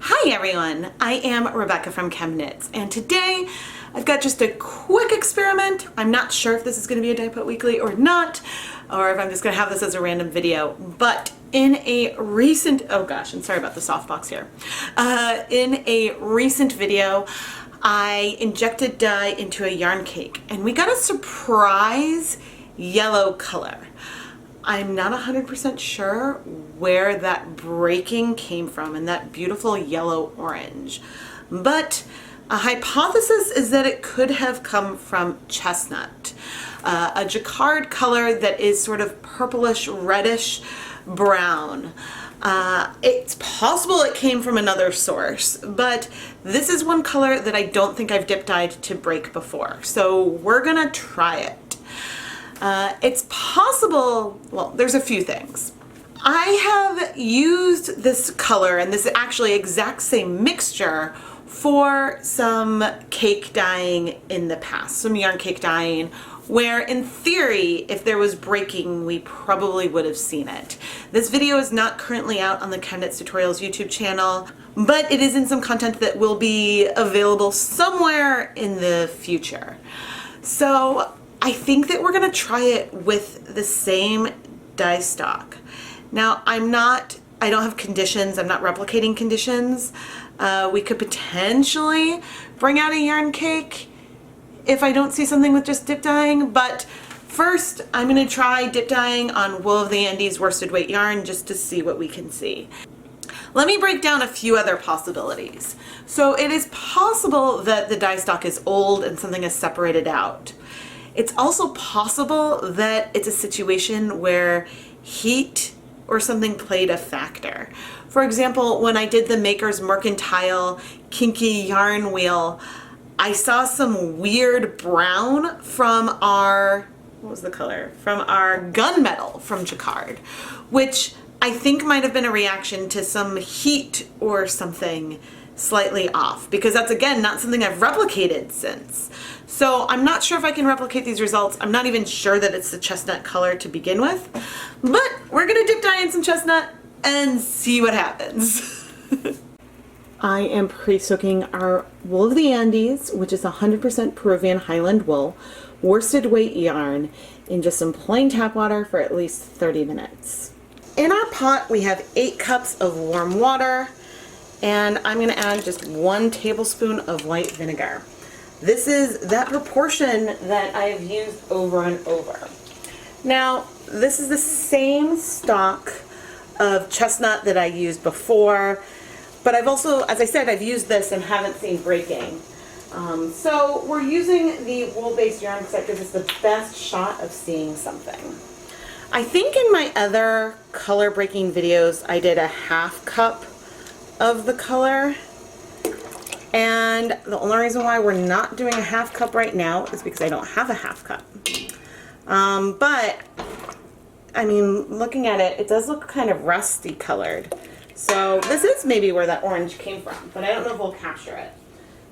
Hi everyone, I am Rebecca from ChemKnits, and today I've got just a quick experiment. I'm not sure if this is going to be a Dyepot Weekly or not, or if I'm just going to have this as a random video, but in a recent, oh gosh, and sorry about the softbox here. In a recent video, I injected dye into a yarn cake, and we got a surprise yellow color. I'm not 100% sure where that breaking came from and that beautiful yellow orange, but a hypothesis is that it could have come from chestnut, a Jacquard color that is sort of purplish reddish brown. It's possible it came from another source, but this is one color that I don't think I've dip dyed to break before, so we're gonna try it. It's possible, well, there's a few things. I have used this color and this actually exact same mixture for some cake dyeing in the past, some yarn cake dyeing, where in theory, if there was breaking, we probably would have seen it. This video is not currently out on the ChemKnits Tutorials YouTube channel, but it is in some content that will be available somewhere in the future. So I think that we're gonna try it with the same dye stock. Now, I don't have conditions, I'm not replicating conditions. We could potentially bring out a yarn cake if I don't see something with just dip dyeing, but first I'm gonna try dip dyeing on Wool of the Andes worsted weight yarn just to see what we can see. Let me break down a few other possibilities. So it is possible that the dye stock is old and something is separated out. It's also possible that it's a situation where heat or something played a factor. For example, when I did the Maker's Mercantile Kinky Yarn Wheel, I saw some weird brown from our, what was the color? From our gunmetal from Jacquard, which I think might have been a reaction to some heat or something slightly off, because that's again not something I've replicated since. So I'm not sure if I can replicate these results. I'm not even sure that it's the chestnut color to begin with, but we're gonna dip dye in some chestnut and see what happens. I am pre-soaking our Wool of the Andes, which is 100% Peruvian Highland wool, worsted weight yarn, in just some plain tap water for at least 30 minutes. In our pot, we have 8 cups of warm water, and I'm gonna add just 1 tablespoon of white vinegar. This is that proportion that I have used over and over. Now, this is the same stock of chestnut that I used before, but I've also, as I said, I've used this and haven't seen breaking. So we're using the wool-based yarn because that gives us the best shot of seeing something. I think in my other color breaking videos, I did a 1/2 cup of the color. And the only reason why we're not doing a 1/2 cup right now is because I don't have a 1/2 cup. But, I mean, looking at it, it does look kind of rusty colored. So this is maybe where that orange came from, but I don't know if we'll capture it.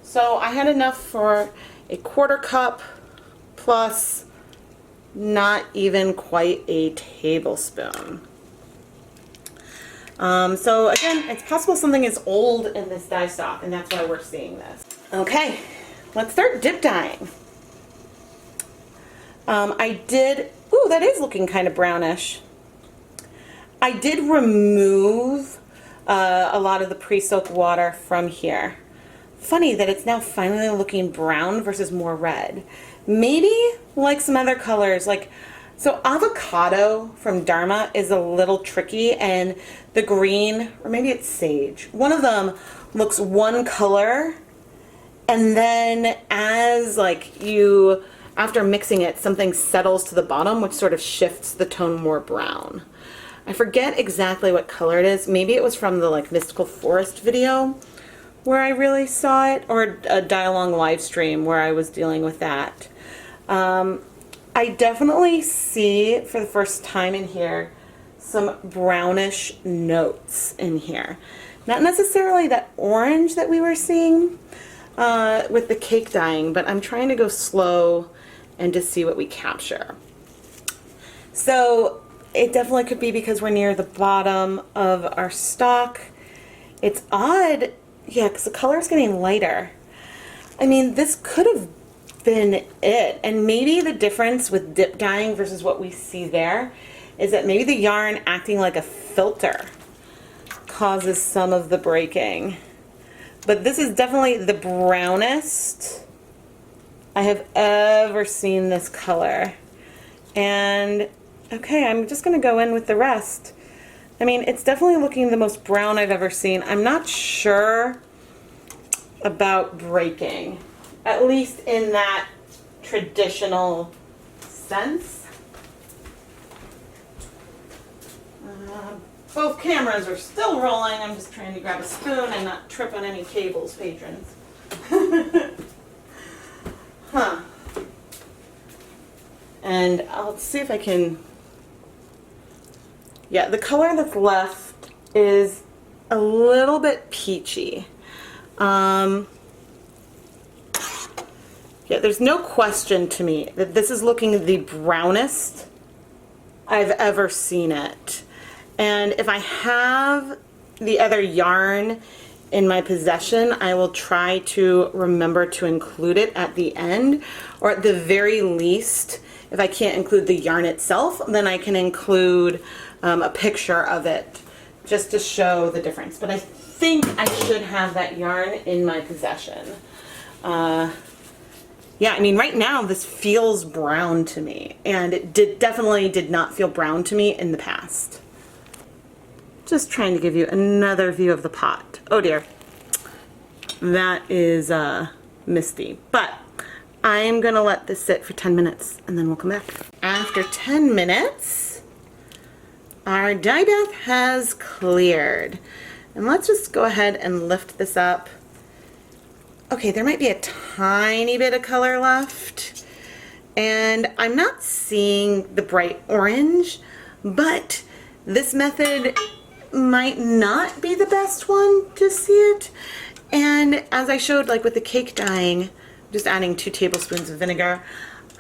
So I had enough for a 1/4 cup plus not even quite a tablespoon. So again, it's possible something is old in this dye stock, and that's why we're seeing this. Okay, let's start dip dyeing. Ooh, that is looking kind of brownish. I did remove a lot of the pre-soaked water from here. Funny that it's now finally looking brown versus more red. Maybe like some other colors, so avocado from Dharma is a little tricky, and the green, or maybe it's sage, one of them looks one color, and then as after mixing it, something settles to the bottom, which sort of shifts the tone more brown. I forget exactly what color it is. Maybe it was from the Mystical Forest video where I really saw it, or a dye-along live stream where I was dealing with that. I definitely see, for the first time in here, some brownish notes in here. Not necessarily that orange that we were seeing with the cake dyeing, but I'm trying to go slow and to see what we capture. So it definitely could be because we're near the bottom of our stock, It's odd, yeah, because the color is getting lighter. I mean, this could have been it. And maybe the difference with dip dyeing versus what we see there is that maybe the yarn acting like a filter causes some of the breaking. But this is definitely the brownest I have ever seen this color. And okay, I'm just gonna go in with the rest. I mean, it's definitely looking the most brown I've ever seen. I'm not sure about breaking, at least in that traditional sense. Both cameras are still rolling. I'm just trying to grab a spoon and not trip on any cables, patrons. Huh. And I'll see if I can... Yeah, the color that's left is a little bit peachy. Yeah, there's no question to me that this is looking the brownest I've ever seen it. And if I have the other yarn in my possession, I will try to remember to include it at the end, or at the very least, if I can't include the yarn itself, then I can include a picture of it just to show the difference. But I think I should have that yarn in my possession. Yeah, I mean, right now this feels brown to me, and it definitely did not feel brown to me in the past. Just trying to give you another view of the pot. Oh dear, that is misty. But I'm gonna let this sit for 10 minutes and then we'll come back. After 10 minutes, our dye bath has cleared. And let's just go ahead and lift this up. Okay, there might be a tiny bit of color left. And I'm not seeing the bright orange, but this method might not be the best one to see it. And as I showed, like with the cake dyeing, just adding 2 tablespoons of vinegar,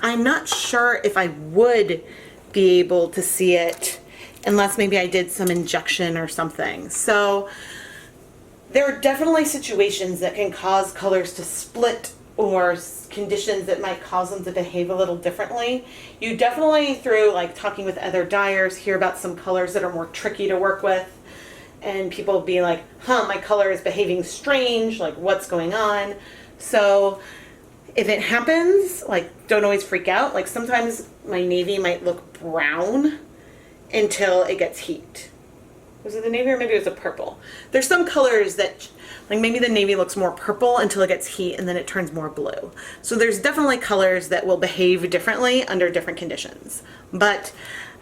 I'm not sure if I would be able to see it unless maybe I did some injection or something. So there are definitely situations that can cause colors to split, or conditions that might cause them to behave a little differently. You definitely, through like talking with other dyers, hear about some colors that are more tricky to work with, and people be like, huh, my color is behaving strange, like what's going on? So if it happens, like don't always freak out. Like sometimes my navy might look brown until it gets heat. Was it the navy or maybe it was a purple? There's some colors that, like maybe the navy looks more purple until it gets heat and then it turns more blue. So there's definitely colors that will behave differently under different conditions. But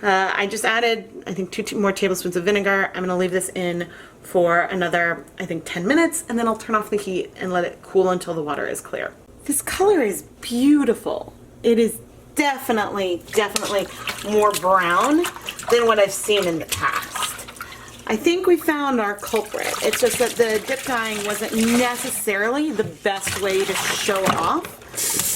I just added, I think, 2 more tablespoons of vinegar. I'm gonna leave this in for another, I think, 10 minutes, and then I'll turn off the heat and let it cool until the water is clear. This color is beautiful. It is definitely more brown than what I've seen in the past. I think we found our culprit. It's just that the dip dyeing wasn't necessarily the best way to show off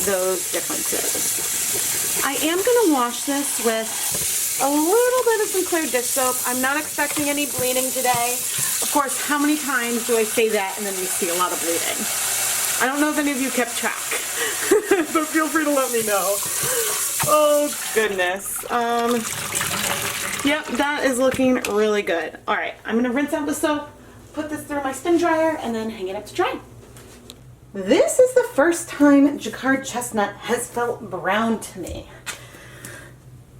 those differences. I am gonna wash this with a little bit of some clear dish soap. I'm not expecting any bleeding today. Of course, how many times do I say that and then we see a lot of bleeding? I don't know if any of you kept track, so feel free to let me know. Oh goodness. Yep, that is looking really good. All right, I'm gonna rinse out the soap, put this through my spin dryer, and then hang it up to dry. This is the first time Jacquard Chestnut has felt brown to me.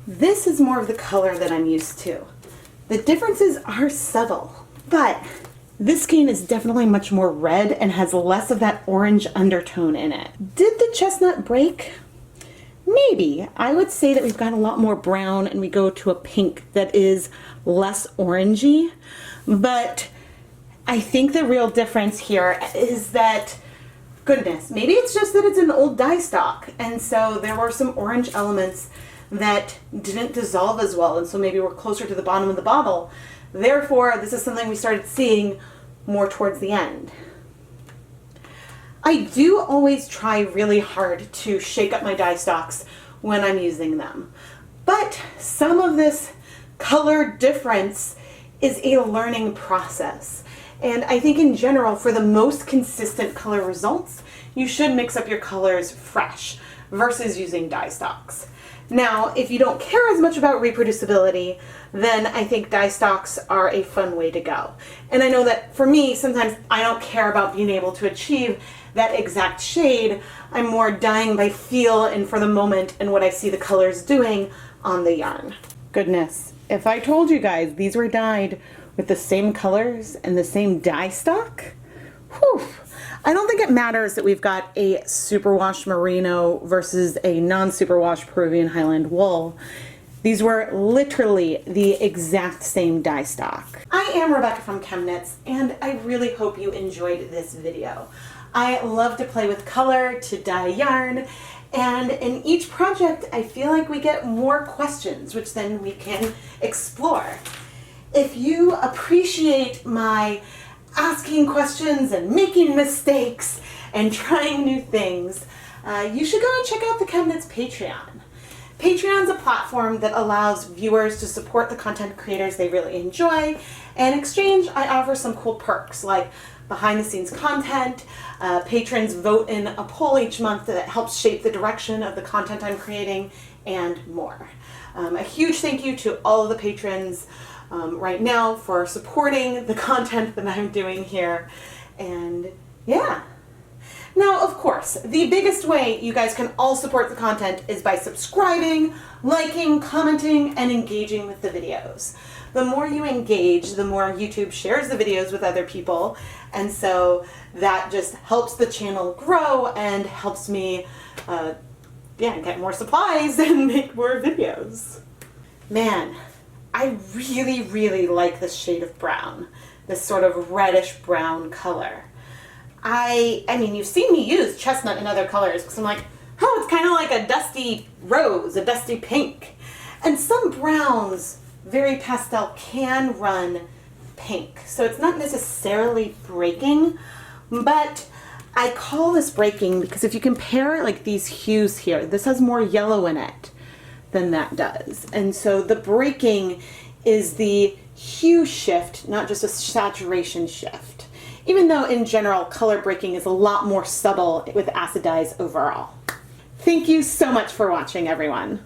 This is more of the color that I'm used to. The differences are subtle, but this skein is definitely much more red and has less of that orange undertone in it. Did the chestnut break? Maybe. I would say that we've got a lot more brown and we go to a pink that is less orangey, but I think the real difference here is that, goodness, maybe it's just that it's an old dye stock, and so there were some orange elements that didn't dissolve as well, and so maybe we're closer to the bottom of the bottle. Therefore, this is something we started seeing more towards the end. I do always try really hard to shake up my dye stocks when I'm using them, but some of this color difference is a learning process. And I think in general, for the most consistent color results, you should mix up your colors fresh versus using dye stocks. Now, if you don't care as much about reproducibility, then I think dye stocks are a fun way to go. And I know that for me, sometimes I don't care about being able to achieve that exact shade. I'm more dyeing by feel and for the moment and what I see the colors doing on the yarn. Goodness, if I told you guys these were dyed with the same colors and the same dye stock, whew. I don't think it matters that we've got a superwash merino versus a non-superwash Peruvian Highland wool. These were literally the exact same dye stock. I am Rebecca from ChemKnits, and I really hope you enjoyed this video. I love to play with color, to dye yarn, and in each project I feel like we get more questions, which then we can explore. If you appreciate my asking questions and making mistakes and trying new things, you should go and check out the ChemKnits Patreon. Patreon's a platform that allows viewers to support the content creators they really enjoy, and in exchange I offer some cool perks like behind the scenes content. Patrons vote in a poll each month that helps shape the direction of the content I'm creating, and more. A huge thank you to all of the patrons right now for supporting the content that I'm doing here. And yeah. Now, of course, the biggest way you guys can all support the content is by subscribing, liking, commenting, and engaging with the videos. The more you engage, the more YouTube shares the videos with other people, and so that just helps the channel grow and helps me get more supplies and make more videos. Man, I really, really like this shade of brown, this sort of reddish brown color. I mean, you've seen me use chestnut in other colors because I'm like, oh, it's kind of like a dusty rose, a dusty pink. And some browns, very pastel, can run pink. So it's not necessarily breaking, but I call this breaking because if you compare like these hues here, this has more yellow in it than that does. And so the breaking is the hue shift, not just a saturation shift. Even though in general, color breaking is a lot more subtle with acid dyes overall. Thank you so much for watching, everyone.